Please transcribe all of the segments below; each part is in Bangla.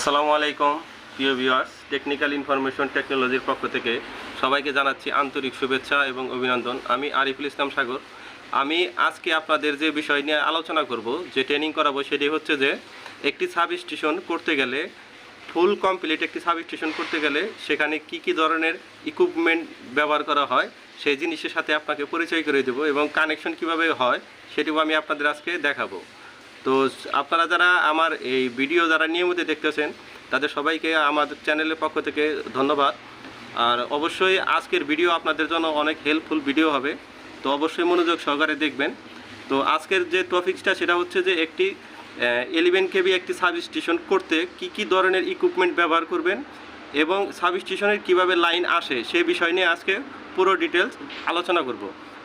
আসসালামু আলাইকুম প্রিয় ভিউয়ার্স, টেকনিক্যাল ইনফরমেশন টেকনোলজির পক্ষ থেকে সবাইকে জানাচ্ছি আন্তরিক শুভেচ্ছা এবং অভিনন্দন। আমি আরিফুল ইসলাম সাগর। আমি আজকে আপনাদের যে বিষয় নিয়ে আলোচনা করব, যে ট্রেনিং করাবো, সেটি হচ্ছে যে একটি সাবস্টেশন করতে গেলে, ফুল কমপ্লিট একটি সাবস্টেশন করতে গেলে সেখানে কি ধরনের ইকুইপমেন্ট ব্যবহার করা হয় সেই জিনিসের সাথে আপনাকে পরিচয় করে দেবো এবং কানেকশন কিভাবে হয় সেটিও আমি আপনাদের আজকে দেখাবো। তো আপনারা যারা আমার এই ভিডিও যারা নিয়মিত দেখতেছেন তাদের সবাইকে আমাদের চ্যানেলের পক্ষ থেকে ধন্যবাদ। আর অবশ্যই আজকের ভিডিও আপনাদের জন্য অনেক হেল্পফুল ভিডিও হবে, তো অবশ্যই মনোযোগ সহকারে দেখবেন। তো আজকের যে টপিকসটা সেটা হচ্ছে যে একটি 11 কেবি একটি সাবস্টেশন করতে কি ধরনের ইকুইপমেন্ট ব্যবহার করবেন এবং সাবস্টেশনের কিভাবে লাইন আসে সেই বিষয় নিয়ে আজকে পুরো ডিটেলস আলোচনা করব।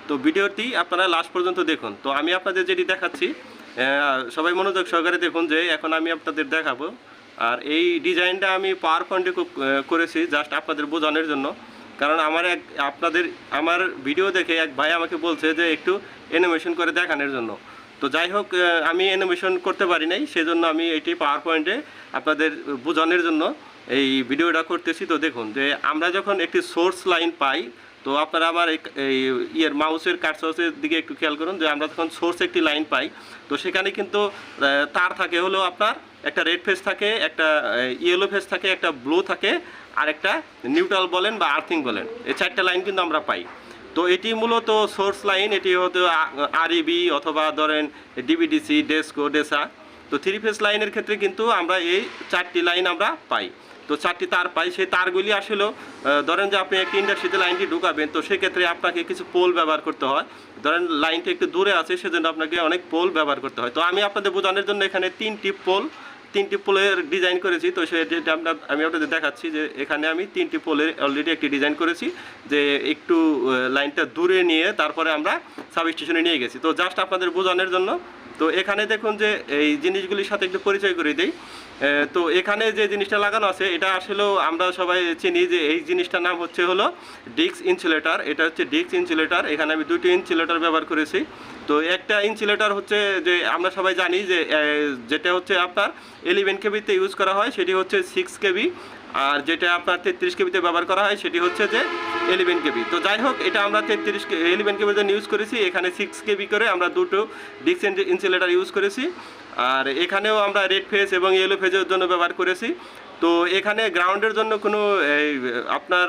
তো ভিডিওটি আপনারা লাস্ট পর্যন্ত দেখুন। তো আমি আপনাদের যেটি দেখাচ্ছি, সবাই মনোযোগ সহকারে দেখুন যে এখন আমি আপনাদের দেখাবো। আর এই ডিজাইনটা আমি পাওয়ার পয়েন্টে করেছি জাস্ট আপনাদের বোঝানোর জন্য, কারণ আমার ভিডিও দেখে এক ভাই আমাকে বলছে যে একটু অ্যানিমেশন করে দেখানোর জন্য। তো যাই হোক, আমি অ্যানিমেশন করতে পারি নাই, সেজন্য আমি এটি পাওয়ার পয়েন্টে আপনাদের বোঝানোর জন্য এই ভিডিওটা করতেছি। তো দেখুন যে আমরা যখন একটি সোর্স লাইন পাই, তো আপনারা আমার এই মাউসের কার্সারের দিকে একটু খেয়াল করুন যে আমরা যখন সোর্স একটি লাইন পাই, তো সেখানে কিন্তু তার থাকে হলো আপনার একটা রেড ফেজ থাকে, একটা ইয়েলো ফেজ থাকে, একটা ব্লু থাকে, আর একটা নিউট্রাল বলেন বা আর্থিং বলেন, এই চারটা লাইন কিন্তু আমরা পাই। তো এটি মূলত সোর্স লাইন, এটি হয়তো আরইবি অথবা ধরেন ডিবিডিসি, ডেসকো, ডেসা। তো থ্রি ফেজ লাইনের ক্ষেত্রে কিন্তু আমরা এই চারটি লাইন আমরা পাই। তো চারটি তার পাই, সেই তারগুলি আসলেও ধরেন যে আপনি একটি ইন্ডাস্ট্রিতে লাইনটি ঢুকাবেন, তো সেক্ষেত্রে আপনাকে কিছু পোল ব্যবহার করতে হয়। ধরেন লাইনটি একটু দূরে আছে, সেজন্য আপনাকে অনেক পোল ব্যবহার করতে হয়। তো আমি আপনাদের বোঝানোর জন্য এখানে তিনটি পোলের ডিজাইন করেছি। তো সেটা আমি আপনাদের দেখাচ্ছি যে এখানে আমি তিনটি পোলের অলরেডি একটি ডিজাইন করেছি, যে একটু লাইনটা দূরে নিয়ে তারপরে আমরা সাবস্টেশনে নিয়ে গেছি। তো জাস্ট আপনাদের বোঝানোর জন্য। তো এখানে দেখুন যে এই জিনিসগুলির সাথে একটু পরিচয় করে দিই। তো এখানে যে জিনিসটা লাগানো আছে এটা আসলেও আমরা সবাই চিনি যে এই জিনিসটার নাম হচ্ছে হলো ডিস্ক ইনসুলেটর। এটা হচ্ছে ডিস্ক ইনসুলেটর। এখানে আমি দুটি ইনসুলেটর ব্যবহার করেছি। তো একটা ইনসুলেটর হচ্ছে যে আমরা সবাই জানি যে যেটা হচ্ছে আপনার 11 কেবিতে ইউজ করা হয় সেটি হচ্ছে 6 কেবি, আর যেটা আপনার 33 কেবিতে ব্যবহার করা হয় সেটি হচ্ছে যে 11 কেবি। তো যাই হোক, এটা আমরা 11 কেবির জন্য ইউজ করেছি। এখানে 6 কেবি করে আমরা দুটো ডিস্ক ইনসুলেটর ইউজ করেছি। আর এখানেও আমরা রেড ফেজ এবং ইয়েলো ফেজের জন্য ব্যবহার করেছি। তো এখানে গ্রাউন্ডের জন্য কোনো আপনার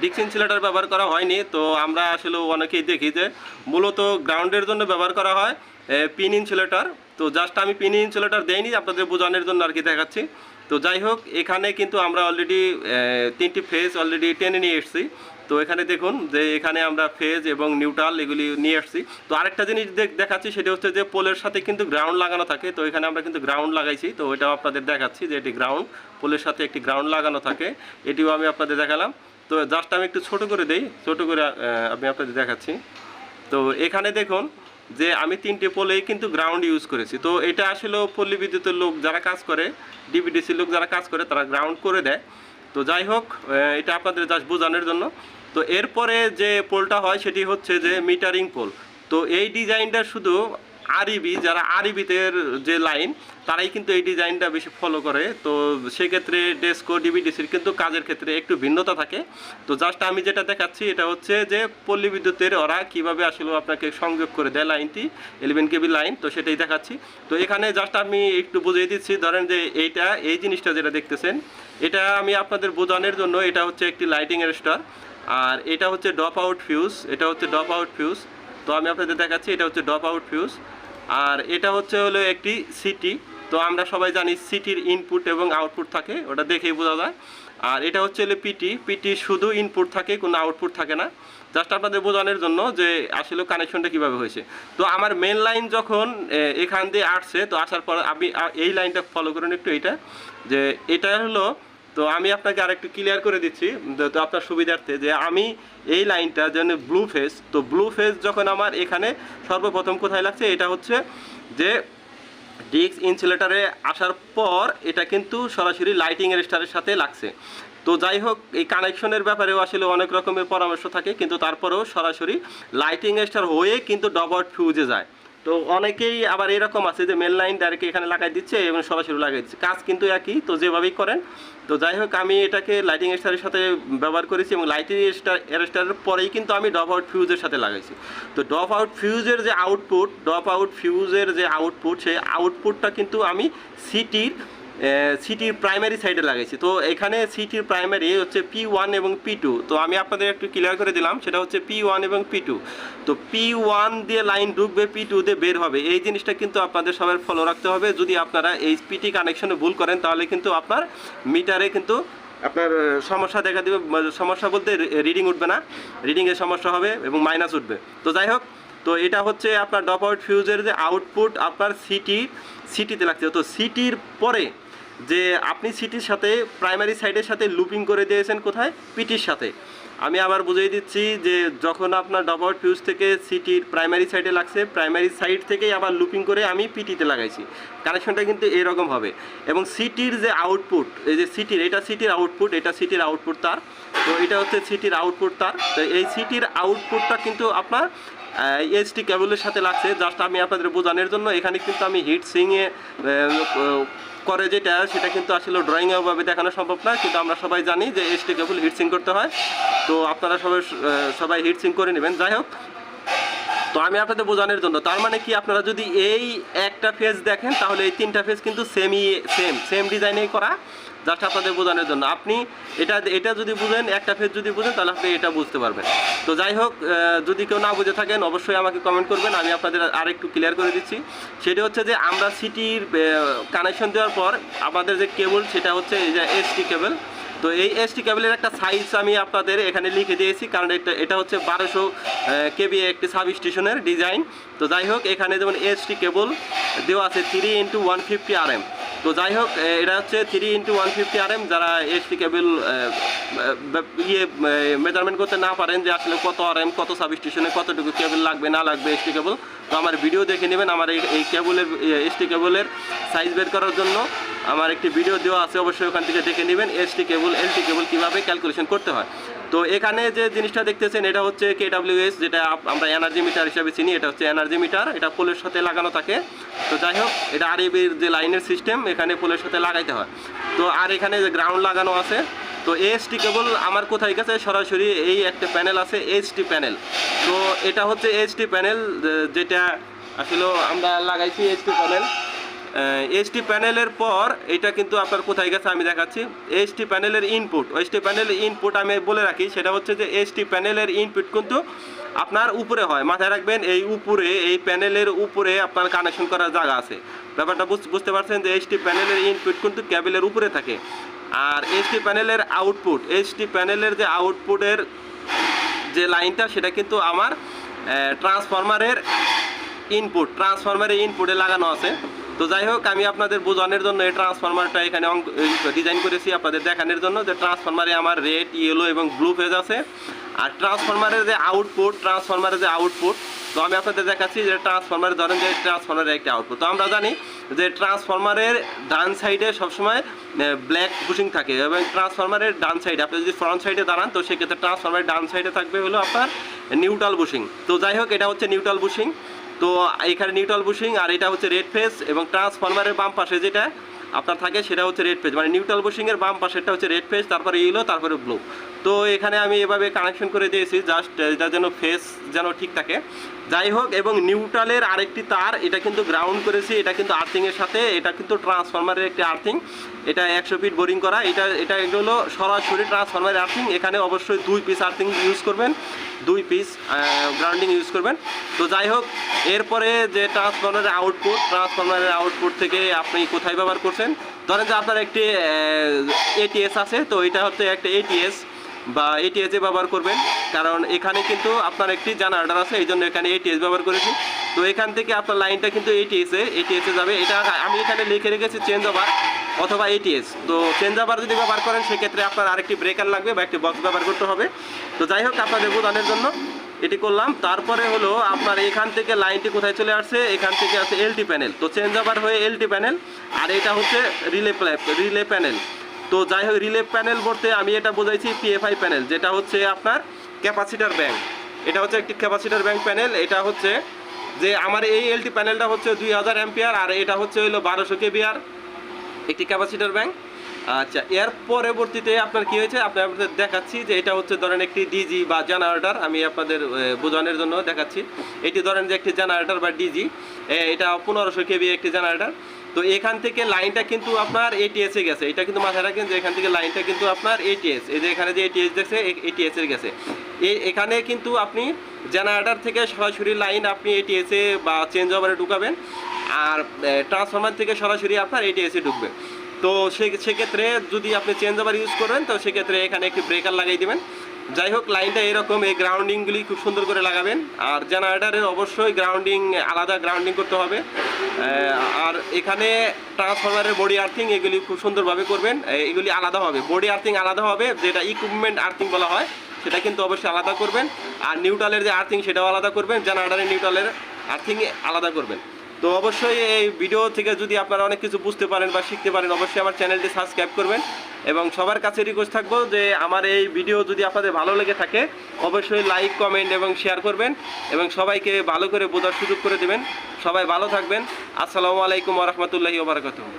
ডিস্ক ইনসুলেটর ব্যবহার করা হয়নি। তো আমরা আসলে অনেকেই দেখি যে মূলত গ্রাউন্ডের জন্য ব্যবহার করা হয় পিন ইনসুলেটর। তো জাস্ট আমি পিন ইনসুলেটর দেইনি, আপনাদের বোঝানোর জন্য আর কি দেখাচ্ছি। তো যাই হোক, এখানে কিন্তু আমরা অলরেডি তিনটি ফেজ অলরেডি টেনে নিয়ে এসেছি। তো এখানে দেখুন যে এখানে আমরা ফেজ এবং নিউট্রাল এগুলি নিয়ে আসছি। তো আরেকটা জিনিস দেখাচ্ছি, সেটা হচ্ছে যে পোলের সাথে কিন্তু গ্রাউন্ড লাগানো থাকে। তো এখানে আমরা কিন্তু গ্রাউন্ড লাগাইছি। তো এটাও আপনাদের দেখাচ্ছি যে এটি গ্রাউন্ড, পোলের সাথে একটি গ্রাউন্ড লাগানো থাকে, এটিও আমি আপনাদের দেখালাম। তো জাস্ট আমি একটু ছোট করে দেই, ছোট করে আমি আপনাদের দেখাচ্ছি। তো এখানে দেখুন যে আমি তিনটে পোলেই কিন্তু গ্রাউন্ড ইউজ করেছি। তো এটা আসলে পল্লী বিদ্যুতের লোক যারা কাজ করে, ডিবিডিসির লোক যারা কাজ করে, তারা গ্রাউন্ড করে দেয়। তো যাই হোক, এটা আপনাদের জাস্ট বোঝানোর জন্য। তো এরপরে যে পোলটা হয় সেটি হচ্ছে যে মিটারিং পোল। তো এই ডিজাইনটা শুধু আরইবি, যারা আরইবিতের যে লাইন, তারাই কিন্তু এই ডিজাইনটা বেশি ফলো করে। তো সেক্ষেত্রে ডেসকো, ডিবিডিসির কিন্তু কাজের ক্ষেত্রে একটু ভিন্নতা থাকে। তো জাস্ট আমি যেটা দেখাচ্ছি এটা হচ্ছে যে পল্লী বিদ্যুতের ওরা কীভাবে আসলে আপনাকে সংযোগ করে দেয় লাইনটি, 11 কেবি লাইন। তো সেটাই দেখাচ্ছি। তো এখানে জাস্ট আমি একটু বুঝিয়ে দিচ্ছি। ধরেন যে এই জিনিসটা যেটা দেখতেছেন, এটা আমি আপনাদের বোঝানোর জন্য, এটা হচ্ছে একটি লাইটিং স্টার, আর এটা হচ্ছে ড্রপ আউট ফিউজ। এটা হচ্ছে ড্রপ আউট ফিউজ। তো আমি আপনাদের দেখাচ্ছি, এটা হচ্ছে ড্রপ আউট ফিউজ। আর এটা হচ্ছে হলো একটি সিটি। তো আমরা সবাই জানি সিটির ইনপুট এবং আউটপুট থাকে, ওটা দেখেই বোঝা যায়। আর এটা হচ্ছে হলো পিটি শুধু ইনপুট থাকে, কোনো আউটপুট থাকে না। জাস্ট আপনাদের বোঝানোর জন্য যে আসলে কানেকশনটা কীভাবে হয়েছে। তো আমার মেন লাইন যখন এখান দিয়ে আসছে, তো আসার পর আমি এই লাইনটা ফলো করুন একটু, এইটা যে এটা হলো। তো আমি আপনাকে আরেকটু ক্লিয়ার করে দিচ্ছি তো আপনার সুবিধার্থে, যে আমি এই লাইনটা যেন ব্লু ফেজ। তো ব্লু ফেজ যখন আমার এখানে সর্বপ্রথম কোথায় লাগছে, এটা হচ্ছে যে ডিস্ক ইনসুলেটরে আসার পর এটা কিন্তু সরাসরি লাইটিংয়ের স্টারের সাথে লাগছে। তো যাই হোক, এই কানেকশনের ব্যাপারেও আসলে অনেক রকমের পরামর্শ থাকে, কিন্তু তারপরেও সরাসরি লাইটিং স্টার হয়ে কিন্তু ড্রপ আউট ফিউজে যায়। তো অনেকেই আবার এরকম আছে যে মেন লাইন ডাইরেক্ট এখানে লাগাই দিচ্ছে এবং সরাসরি লাগাই দিচ্ছে, কাজ কিন্তু একই, তো যেভাবেই করেন। তো যাই হোক, আমি এটাকে লাইটিং স্টারের সাথে ব্যবহার করেছি এবং লাইটিং স্টারের পরেই কিন্তু আমি ড্রপ আউট ফিউজের সাথে লাগাইছি। তো ড্রপ আউট ফিউজের যে আউটপুট সেই আউটপুটটা কিন্তু আমি সিটির প্রাইমারি সাইডে লাগাইছি। তো এখানে সিটির প্রাইমারি হচ্ছে P1 এবং P2। তো আমি আপনাদের একটু ক্লিয়ার করে দিলাম, সেটা হচ্ছে P1 এবং P2। তো P1 দিয়ে লাইন ঢুকবে, P2 দিয়ে বের হবে, এই জিনিসটা কিন্তু আপনাদের সবার ফলো রাখতে হবে। যদি আপনারা এই পিটি কানেকশনে ভুল করেন তাহলে কিন্তু আপনার মিটারে কিন্তু আপনার সমস্যা দেখা দেবে। সমস্যা বলতে রিডিং উঠবে না, রিডিংয়ের সমস্যা হবে এবং মাইনাস উঠবে। তো যাই হোক, তো এটা হচ্ছে আপনার ড্রপ আউট ফিউজের যে আউটপুট আপনার সিটিতে লাগছে। তো সিটির পরে যে আপনি সিটির সাথে প্রাইমারি সাইডের সাথে লুপিং করে দিয়েছেন কোথায়, পিটির সাথে। আমি আবার বুঝিয়ে দিচ্ছি যে যখন আপনার ড্রপ আউট ফিউজ থেকে সিটির প্রাইমারি সাইডে লাগছে, প্রাইমারি সাইড থেকেই আবার লুপিং করে আমি পিটিতে লাগাইছি। কানেকশনটা কিন্তু এরকম হবে। এবং সিটির যে আউটপুট, এই যে এটা সিটির আউটপুট তার। তো এটা হচ্ছে সিটির আউটপুট তার। তো এই সিটির আউটপুটটা কিন্তু আপনার এইচটি কেবলের সাথে লাগছে। জাস্ট আমি আপনাদের বোঝানোর জন্য এখানে কিন্তু আমি হিট সিংয়ে করে সেটা কিন্তু আসলে ড্রয়িংয়ে ওভাবে দেখানো সম্ভব না, কিন্তু আমরা সবাই জানি যে এইচটি কেবল হিটসিং করতে হয়। তো আপনারা সবাই হিটসিং করে নেবেন। যাই হোক, তো আমি আপনাদের বোঝানোর জন্য, তার মানে কি, আপনারা যদি এই একটা ফেজ দেখেন তাহলে এই তিনটা ফেজ কিন্তু সেম ডিজাইনেই করা। জাস্ট আপনাদের বোঝানোর জন্য, আপনি এটা যদি বুঝেন, একটা ফেজ যদি বুঝেন তাহলে আপনি এটা বুঝতে পারবেন। তো যাই হোক, যদি কেউ না বুঝে থাকেন অবশ্যই আমাকে কমেন্ট করবেন, আমি আপনাদের আরেকটু ক্লিয়ার করে দিচ্ছি। সেটা হচ্ছে যে আমরা সিটির কানেকশন দেওয়ার পর আমাদের যে কেবল সেটা হচ্ছে এই যে এসটি কেবল। তো এই এসটি কেবলের একটা সাইজ আমি আপনাদের এখানে লিখে দিয়েছি, কারণ এটা হচ্ছে 1200 কেবি একটি সাবস্টেশনের ডিজাইন। তো যাই হোক, এখানে যেমন এসটি কেবল দেওয়া আছে 3x150 RM। তো যাই হোক, এটা হচ্ছে 3x150 RM। যারা এসটি কেবল মেজারমেন্ট করতে না পারেন যে আসলে কত RM, কত সাবস্টেশনে কতটুকু কেবল লাগবে না লাগবে এসটি কেবল, তো আমার ভিডিও দেখে নেবেন। আমার এই কেবলের এসটি কেবলের সাইজ বের করার জন্য আমার একটি ভিডিও দেওয়া আছে, অবশ্যই ওখান থেকে দেখে নেবেন এসটি কেবল এলটি কেবল কীভাবে ক্যালকুলেশন করতে হয়। তো এখানে যে জিনিসটা দেখতেছেন এটা হচ্ছে KWS, যেটা আমরা এনার্জি মিটার হিসাবে চিনি। এটা হচ্ছে এনার্জি মিটার, এটা পোলের সাথে লাগানো থাকে। তো যাই হোক, এটা আরএবির যে লাইনের সিস্টেম, এখানে পোলের সাথে লাগাইতে হয়। তো আর এখানে যে গ্রাউন্ড লাগানো আছে। তো এসটি কেবল আমার কোথায় গেছে, সরাসরি এই একটা প্যানেল আছে এইচটি প্যানেল। তো এটা হচ্ছে এইচটি প্যানেল, যেটা আসলে আমরা লাগাইছি এইচটি প্যানেলের পর এটা কিন্তু আপনার কোথায় গেছে আমি দেখাচ্ছি। এইচটি প্যানেলের ইনপুট আমি বলে রাখি, সেটা হচ্ছে যে এইচটি প্যানেলের ইনপুট কিন্তু আপনার উপরে হয়। মাথায় রাখবেন, এই প্যানেলের উপরে আপনার কানেকশন করার জায়গা আছে। ব্যাপারটা বুঝতে পারছেন যে এইচটি প্যানেলের ইনপুট কিন্তু কেবলের উপরে থাকে। আর এইচটি প্যানেলের যে আউটপুটের যে লাইনটা, সেটা কিন্তু আমার ট্রান্সফরমারের ইনপুটে লাগানো আছে। তো যাই হোক, আমি আপনাদের বোঝানোর জন্য এই ট্রান্সফরমারটা এখানে ডিজাইন করেছি আপনাদের দেখানোর জন্য, যে ট্রান্সফরমারে আমার রেড, ইয়েলো এবং ব্লু ফেজ আছে। আর ট্রান্সফরমারের যে আউটপুট, তো আমি আপনাদের দেখাচ্ছি যে ট্রান্সফরমারের ধরেন যে ট্রান্সফরমারের একটা আউটপুট। তো আমরা জানি যে ট্রান্সফরমারের ডান সাইডে সবসময় ব্ল্যাক বুশিং থাকে, এবং ট্রান্সফরমারের ডান সাইডে আপনি যদি ফ্রন্ট সাইডে দাঁড়ান, তো সেক্ষেত্রে ট্রান্সফরমারের ডান সাইডে থাকবে হলো আপনার নিউট্রাল বুশিং। তো যাই হোক, এটা হচ্ছে নিউট্রাল বুশিং। তো এখানে নিউট্রাল বুশিং, আর এটা হচ্ছে রেড ফেজ। এবং ট্রান্সফরমারের বাম পাশে যেটা আপনার থাকে সেটা হচ্ছে রেড ফেজ, মানে নিউট্রাল বুশিংয়ের বাম পাশেরটা হচ্ছে রেড ফেজ, তারপরে ইয়েলো, তারপরে ব্লু। তো এখানে আমি এভাবে কানেকশন করে দিয়েছি, জাস্ট এটা যেন ফেজ যেন ঠিক থাকে। যাই হোক, এবং নিউট্রালের আরেকটি তার, এটা কিন্তু গ্রাউন্ড করেছি, এটা কিন্তু আর্থিংয়ের সাথে, এটা কিন্তু ট্রান্সফরমারের একটি আর্থিং। এটা 100 ফিট বোরিং করা। এটা হলো সরাসরি ট্রান্সফরমারের আর্থিং। এখানে অবশ্যই 2 পিস আর্থিং ইউজ করবেন, 2 পিস গ্রাউন্ডিং ইউজ করবেন। তো যাই হোক, এরপরে যে ট্রান্সফরমারের আউটপুট থেকে আপনি কোথায় ব্যবহার করছেন, ধরেন যে আপনার একটি এটিএস আছে। তো এটা হচ্ছে একটা এটিএসে ব্যবহার করবেন, কারণ এখানে কিন্তু আপনার একটি জেনারেটর আছে, এই জন্য এখানে এটিএস ব্যবহার করেছি। তো এখান থেকে আপনার লাইনটা কিন্তু এটিএসে যাবে। এটা আমি এখানে লিখে রেখেছি চেঞ্জ ওভার অথবা এটিএস। তো চেঞ্জ ওভার যদি ব্যবহার করেন সেক্ষেত্রে আপনার আরেকটি ব্রেকার লাগবে বা একটি বক্স ব্যবহার করতে হবে। তো যাই হোক, আপনাদের বোঝানোর জন্য এটি করলাম। তারপরে হলো আপনার এখান থেকে লাইনটি কোথায় চলে আসছে, এখান থেকে আছে এলটি প্যানেল। তো চেঞ্জ ওভার হয়ে এলটি প্যানেল, আর এটা হচ্ছে রিলে প্যানেল। তো যাই হোক, রিলে প্যানেল বলতে আমি এটা বোঝাইছি পিএফআই প্যানেল, যেটা হচ্ছে আপনার ক্যাপাসিটার ব্যাংক। এটা হচ্ছে একটি ক্যাপাসিটার ব্যাংক প্যানেল। এটা হচ্ছে যে আমার এই এলটি প্যানেলটা হচ্ছে 2000 অ্যাম্পিয়ার আর এটা হচ্ছে হলো 1200 কেভিআর একটি ক্যাপাসিটর ব্যাংক। আচ্ছা, এর পরবর্তীতে আপনার কি হয়েছে আপনাদের দেখাচ্ছি যে এটা হচ্ছে ধরেন একটি ডিজি বা জেনারেটর, আমি আপনাদের বোঝানোর জন্য দেখাচ্ছি। এটি ধরেন যে একটি জেনারেটর বা ডিজি, এটা 1500 কেভি একটি জেনারেটর। তো এখান থেকে লাইনটা কিন্তু আপনার এটিএস এ গেছে, এটা কিন্তু মাথায় রাখেন যে এখান থেকে লাইনটা কিন্তু আপনার এটিএস, এই যে এখানে যে এটিএস দেখছে এটিএস এর গেছে। এখানে কিন্তু আপনি জেনারেটর থেকে সরাসরি লাইন আপনি এটিএস এ বা চেঞ্জ ওভারে ঢুকাবেন, আর ট্রান্সফরমার থেকে সরাসরি আপনার এটিএস এ ঢুকবে। তো সেক্ষেত্রে যদি আপনি চেঞ্জ ওভার ইউজ করেন তো সেক্ষেত্রে এখানে একটি ব্রেকার লাগাই দিবেন। যাই হোক, লাইনটা এরকম, এই গ্রাউন্ডিংগুলি খুব সুন্দর করে লাগাবেন। আর জেনারেটারের অবশ্যই গ্রাউন্ডিং আলাদা গ্রাউন্ডিং করতে হবে। আর এখানে ট্রান্সফরমারের বডি আর্থিং এগুলি খুব সুন্দরভাবে করবেন, এগুলি আলাদা হবে, বডি আর্থিং আলাদা হবে, যেটা ইকুইপমেন্ট আর্থিং বলা হয় সেটা কিন্তু অবশ্যই আলাদা করবেন। আর নিউট্রালের যে আর্থিং সেটাও আলাদা করবেন, জেনারেটারের নিউট্রালের আর্থিং আলাদা করবেন। তো অবশ্যই এই ভিডিও থেকে যদি আপনারা অনেক কিছু বুঝতে পারেন বা শিখতে পারেন, অবশ্যই আমার চ্যানেলটি সাবস্ক্রাইব করবেন। এবং সবার কাছে রিকোয়েস্ট থাকবো যে আমার এই ভিডিও যদি আপনাদের ভালো লেগে থাকে অবশ্যই লাইক, কমেন্ট এবং শেয়ার করবেন এবং সবাইকে ভালো করে বোঝার সুযোগ করে দেবেন। সবাই ভালো থাকবেন। আসসালামু আলাইকুম ওয়া রাহমাতুল্লাহি ওয়া বারাকাতুহু।